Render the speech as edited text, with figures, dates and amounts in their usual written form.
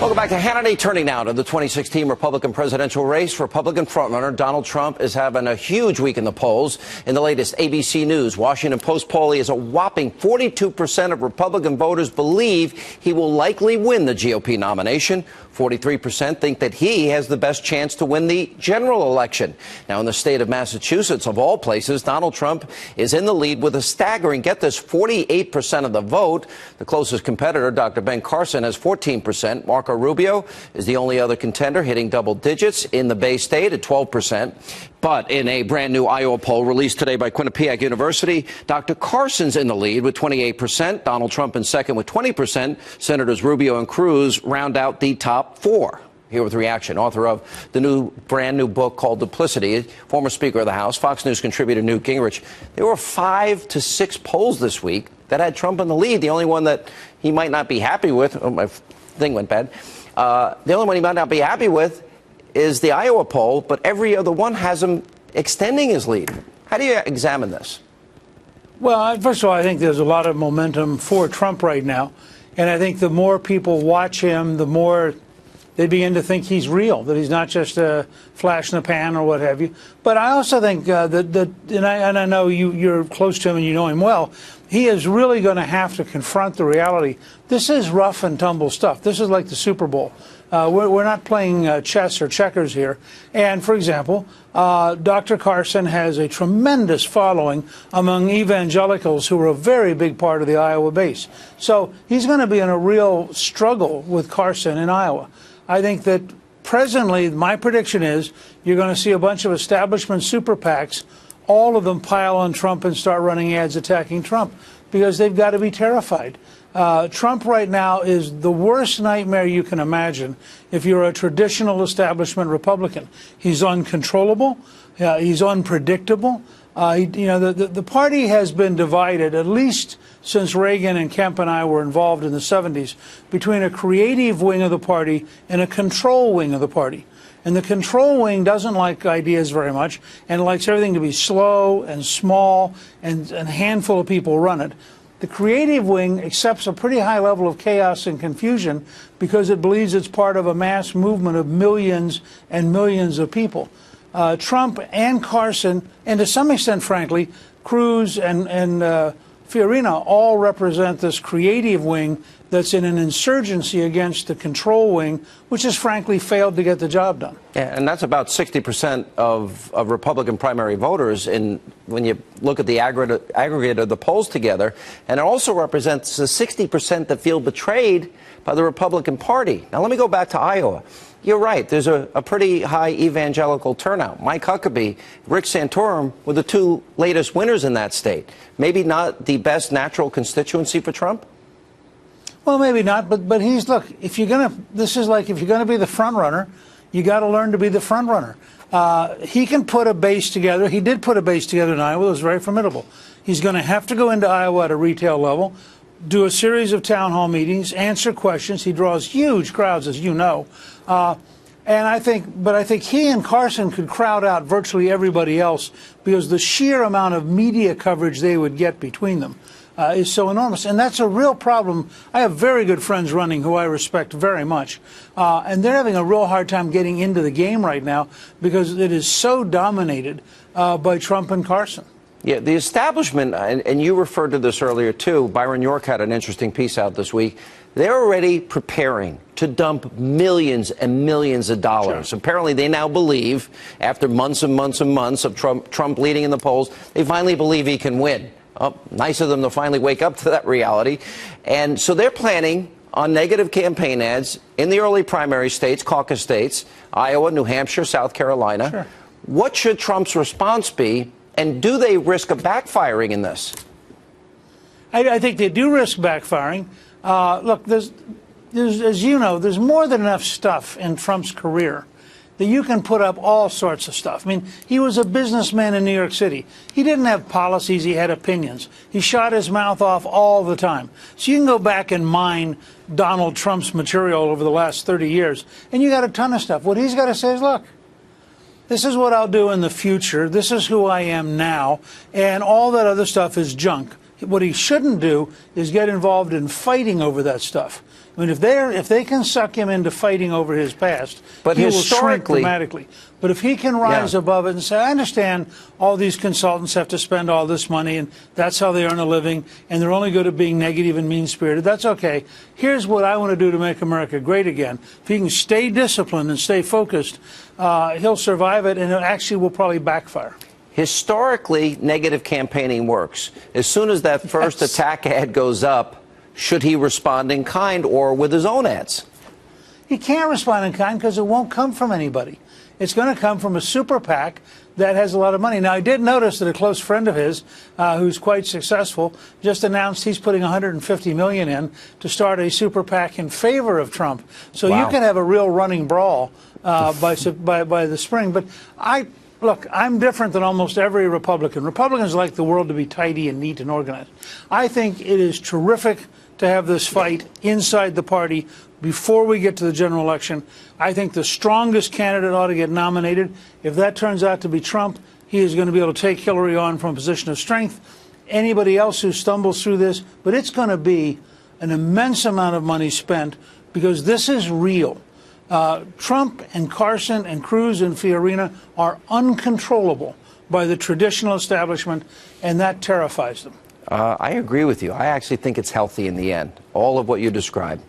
Welcome back to Hannity. Turning now to the 2016 Republican presidential race. Republican frontrunner Donald Trump is having a huge week in the polls. In the latest ABC News Washington Post poll, he is a whopping 42% of Republican voters believe he will likely win the GOP nomination. 43% think that he has the best chance to win the general election. Now, in the state of Massachusetts, of all places, Donald Trump is in the lead with a staggering, get this, 48% of the vote. The closest competitor, Dr. Ben Carson, has 14%. Marco Rubio is the only other contender hitting double digits in the Bay State at 12%. But in a brand new Iowa poll released today by Quinnipiac University, Dr. Carson's in the lead with 28%. Donald Trump in second with 20%. Senators Rubio and Cruz round out the top four. Here with reaction, author of the brand new book called Duplicity, former Speaker of the House, Fox News contributor Newt Gingrich. There were 5 to 6 polls this week that had Trump in the lead. The only one that he might not be happy with, oh, my thing went bad. The only one he might not be happy with is the Iowa poll, but every other one has him extending his lead. How do you examine this? Well, first of all, I think there's a lot of momentum for Trump right now. And I think the more people watch him, the more they begin to think he's real, that he's not just a flash in the pan or what have you. But I also think and I know you're close to him and you know him well, he is really going to have to confront the reality. This is rough and tumble stuff. This is like the Super Bowl. We're not playing chess or checkers here. And, for example, Dr. Carson has a tremendous following among evangelicals who are a very big part of the Iowa base. So he's going to be in a real struggle with Carson in Iowa. I think that presently, my prediction is you're going to see a bunch of establishment super PACs, all of them pile on Trump and start running ads attacking Trump because they've got to be terrified. Trump right now is the worst nightmare you can imagine if you're a traditional establishment Republican. He's uncontrollable. He's unpredictable. The party has been divided, at least since Reagan and Kemp and I were involved in the 70s, between a creative wing of the party and a control wing of the party. And the control wing doesn't like ideas very much and likes everything to be slow and small and a handful of people run it. The creative wing accepts a pretty high level of chaos and confusion because it believes it's part of a mass movement of millions and millions of people. Trump and Carson, and to some extent, frankly, Cruz and Fiorina all represent this creative wing that's in an insurgency against the control wing, which has frankly failed to get the job done. Yeah, and that's about 60% of Republican primary voters when you look at the aggregate of the polls together. And it also represents the 60% that feel betrayed by the Republican Party. Now, let me go back to Iowa. You're right. There's a pretty high evangelical turnout. Mike Huckabee, Rick Santorum were the two latest winners in that state. Maybe not the best natural constituency for Trump? Well, maybe not, but look, if you're going to be the front runner, you got to learn to be the front runner. He can put a base together. He did put a base together in Iowa. It was very formidable. He's going to have to go into Iowa at a retail level, do a series of town hall meetings, answer questions. He draws huge crowds, as you know. And I think he and Carson could crowd out virtually everybody else because the sheer amount of media coverage they would get between them is so enormous. And that's a real problem. I have very good friends running who I respect very much. And they're having a real hard time getting into the game right now because it is so dominated by Trump and Carson. Yeah, the establishment, and you referred to this earlier, too. Byron York had an interesting piece out this week. They're already preparing to dump millions and millions of dollars. Sure. Apparently, they now believe, after months and months and months of Trump leading in the polls, they finally believe he can win. Oh, nice of them to finally wake up to that reality. And so they're planning on negative campaign ads in the early primary states, caucus states, Iowa, New Hampshire, South Carolina. Sure. What should Trump's response be? And do they risk a backfiring in this? I think they do risk backfiring. Look, there's, as you know, there's more than enough stuff in Trump's career that you can put up all sorts of stuff. I mean, he was a businessman in New York City. He didn't have policies. He had opinions. He shot his mouth off all the time. So you can go back and mine Donald Trump's material over the last 30 years, and you got a ton of stuff. What he's got to say is, look, this is what I'll do in the future. This is who I am now. And all that other stuff is junk. What he shouldn't do is get involved in fighting over that stuff. I mean, if they can suck him into fighting over his past, but he will shrink historically, dramatically. But if he can rise above it and say, I understand all these consultants have to spend all this money, and that's how they earn a living, and they're only good at being negative and mean-spirited, that's okay. Here's what I want to do to make America great again. If he can stay disciplined and stay focused, he'll survive it, and it actually will probably backfire. Historically, negative campaigning works. As soon as that first attack ad goes up, should he respond in kind or with his own ads? He can't respond in kind because it won't come from anybody. It's going to come from a super PAC that has a lot of money. Now, I did notice that a close friend of his, who's quite successful, just announced he's putting $150 million in to start a super PAC in favor of Trump. So you can have a real running brawl by the spring. But look, I'm different than almost every Republican. Republicans like the world to be tidy and neat and organized. I think it is terrific to have this fight inside the party before we get to the general election. I think the strongest candidate ought to get nominated. If that turns out to be Trump, he is going to be able to take Hillary on from a position of strength. Anybody else who stumbles through this, but it's going to be an immense amount of money spent because this is real. Trump and Carson and Cruz and Fiorina are uncontrollable by the traditional establishment, and that terrifies them. I agree with you. I actually think it's healthy in the end, all of what you described.